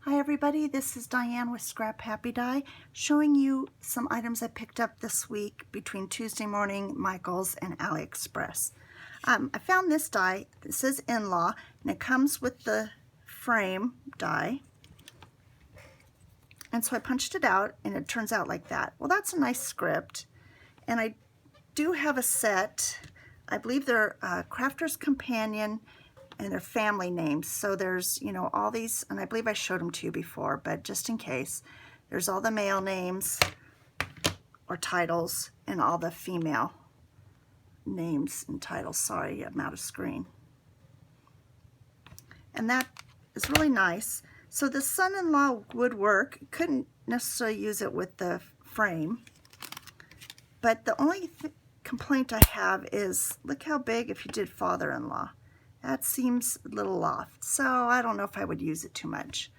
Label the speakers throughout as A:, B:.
A: Hi everybody, this is Diane with Scrap Happy Die, showing you some items I picked up this week between Tuesday morning, Michael's, and AliExpress. I found this die. It says In-Law, and it comes with the frame die. And so I punched it out, and it turns out like that. Well, that's a nice script. And I do have a set. I believe they're Crafter's Companion and their family names. So there's, you know, all these, and I believe I showed them to you before, but just in case, there's all the male names or titles and all the female names and titles. Sorry, I'm out of screen. And that is really nice. So the son-in-law would work. Couldn't necessarily use it with the frame. But the only complaint I have is, look how big if you did father-in-law. That seems a little off. So I don't know if I would use it too much.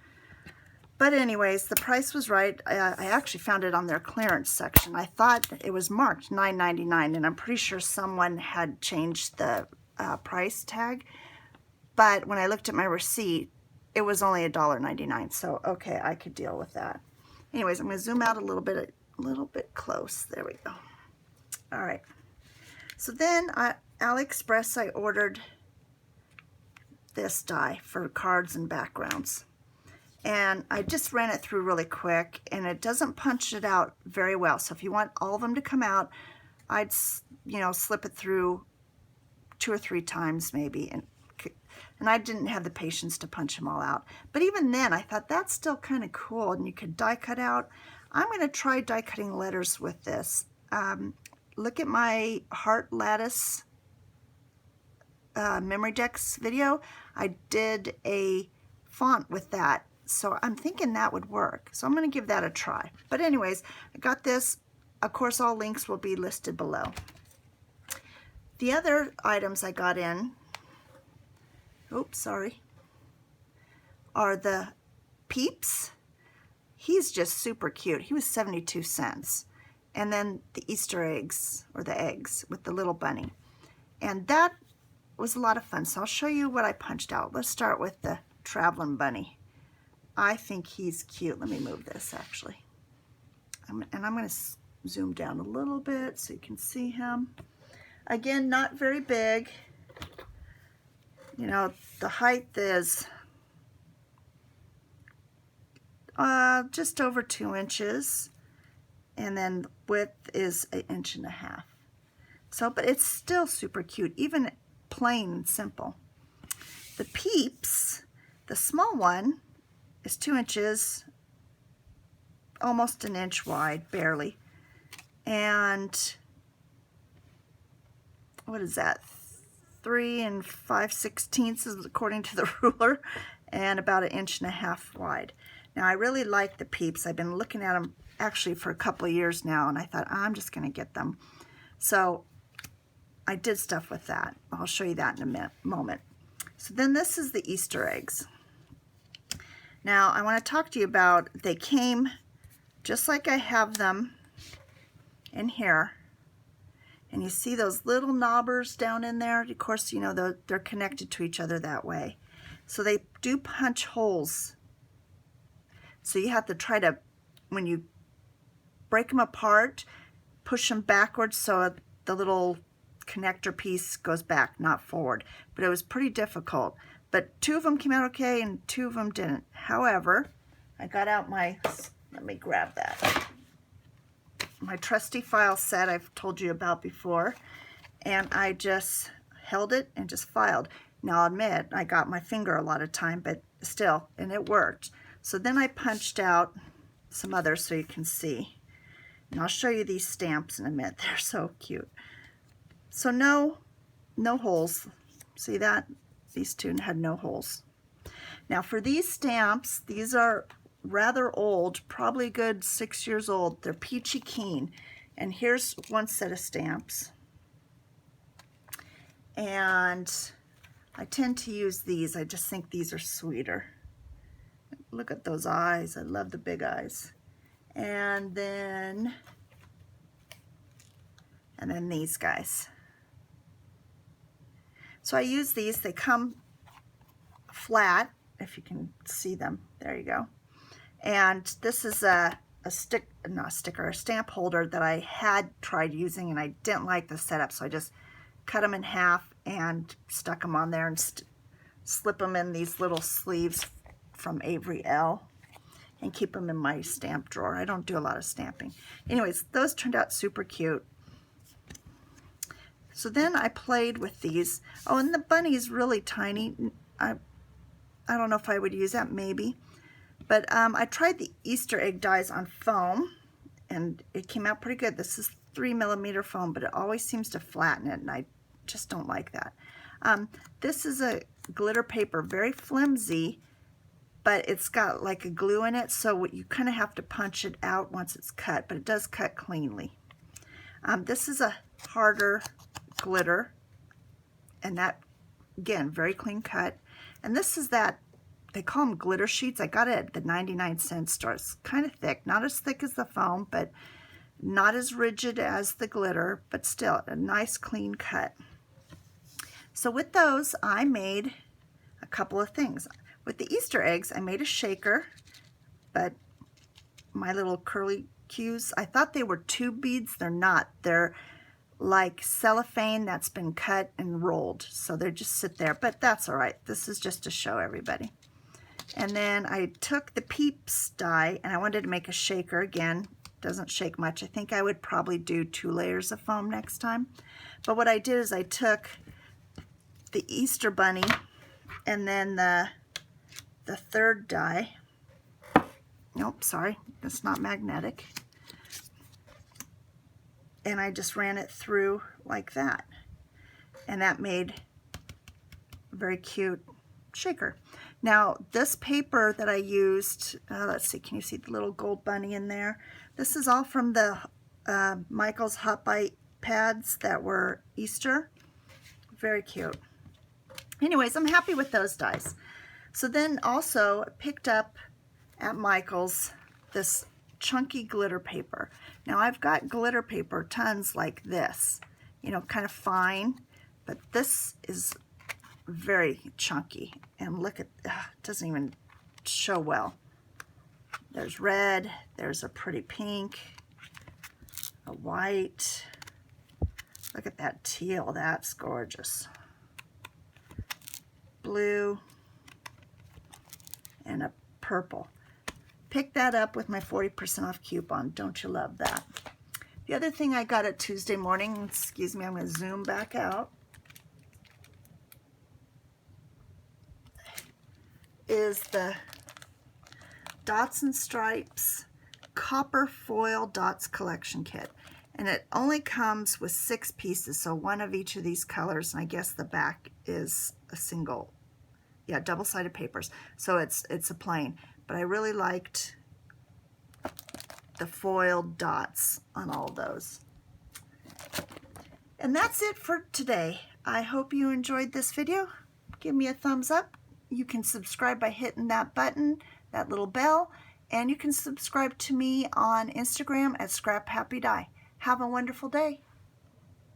A: But anyways, the price was right. I actually found it on their clearance section. I thought it was marked $9.99, and I'm pretty sure someone had changed the price tag. But when I looked at my receipt, it was only $1.99. So okay, I could deal with that. Anyways, I'm going to zoom out a little bit close. There we go. All right. So then AliExpress, I ordered this die for cards and backgrounds, and I just ran it through really quick, and it doesn't punch it out very well. So if you want all of them to come out, I'd, you know, slip it through 2 or 3 times maybe, and I didn't have the patience to punch them all out. But even then, I thought that's still kind of cool, and you could die cut out. I'm going to try die cutting letters with this. Look at my heart lattice memory decks video. I did a font with that, so I'm thinking that would work. So I'm going to give that a try. But anyways, I got this. Of course, all links will be listed below. The other items I got in, oops, sorry, are the Peeps. He's just super cute. He was 72 cents. And then the Easter eggs, or the eggs, with the little bunny. And that was a lot of fun. So I'll show you what I punched out. Let's start with the traveling bunny. I think he's cute. Let me move this actually. And I'm going to zoom down a little bit so you can see him. Again, not very big. You know, the height is just over 2 inches. And then width is 1.5 inches. So, but it's still super cute, even plain and simple. The Peeps, the small one, is 2 inches, almost 1 inch wide, barely. And what is that? 3 5/16 is according to the ruler, and about 1.5 inches wide. Now I really like the Peeps. I've been looking at them actually for a couple of years now, and I thought I'm just going to get them. So I did stuff with that. I'll show you that in a moment. So then this is the Easter eggs. Now I want to talk to you about, they came just like I have them in here. And you see those little knobbers down in there? Of course, you know, they're connected to each other that way. So they do punch holes. So you have to try to, when you break them apart, push them backwards so the little connector piece goes back, not forward. But it was pretty difficult. But 2 of them came out okay and 2 of them didn't. However, I got out my, let me grab that, my trusty file set I've told you about before, and I just held it and just filed. Now I'll admit, I got my finger a lot of time, but still, and it worked. So then I punched out some others so you can see. And I'll show you these stamps in a minute. They're so cute. So no holes. See that? These 2 had no holes. Now for these stamps, these are rather old, probably a good 6 years old. They're peachy keen. And here's one set of stamps. And I tend to use these. I just think these are sweeter. Look at those eyes. I love the big eyes. And then these guys. So I use these. They come flat, if you can see them. There you go. And this is a stamp holder that I had tried using and I didn't like the setup, so I just cut them in half and stuck them on there and slip them in these little sleeves from Avery Elle and keep them in my stamp drawer. I don't do a lot of stamping. Anyways, those turned out super cute. So then I played with these. Oh, and the bunny is really tiny. I don't know if I would use that, maybe. But I tried the Easter egg dies on foam, and it came out pretty good. This is 3mm foam, but it always seems to flatten it, and I just don't like that. This is a glitter paper, very flimsy, but it's got like a glue in it, so you kind of have to punch it out once it's cut, but it does cut cleanly. This is a harder glitter, and that, again, very clean cut. And this is that, they call them glitter sheets. I got it at the 99-cent store. It's kind of thick, not as thick as the foam, but not as rigid as the glitter, but still a nice clean cut. So with those, I made a couple of things. With the Easter eggs, I made a shaker, but my little curly cues, I thought they were tube beads. They're not. They're like cellophane that's been cut and rolled, so they just sit there, but that's all right. This is just to show everybody. And then I took the Peeps die and I wanted to make a shaker. Again, doesn't shake much. I think I would probably do 2 layers of foam next time. But what I did is I took the Easter bunny and then the third die. Nope, sorry, that's not magnetic. And I just ran it through like that. And that made a very cute shaker. Now, this paper that I used, let's see, can you see the little gold bunny in there? This is all from the Michael's Hot Bite pads that were Easter. Very cute. Anyways, I'm happy with those dies. So then also picked up at Michael's this chunky glitter paper. Now I've got glitter paper tons like this, you know, kind of fine, but this is very chunky, and look at, it doesn't even show well. There's red, there's a pretty pink, a white, look at that teal, that's gorgeous, blue, and a purple. Pick that up with my 40% off coupon. Don't you love that? The other thing I got at Tuesday morning, excuse me, I'm going to zoom back out, is the Dots and Stripes Copper Foil Dots Collection Kit. And it only comes with 6 pieces, so 1 of each of these colors, and I guess the back is a single, yeah, double-sided papers. So it's a plain. But I really liked the foiled dots on all those. And that's it for today. I hope you enjoyed this video. Give me a thumbs up. You can subscribe by hitting that button, that little bell, and you can subscribe to me on Instagram at Scrap Happy Die. Have a wonderful day.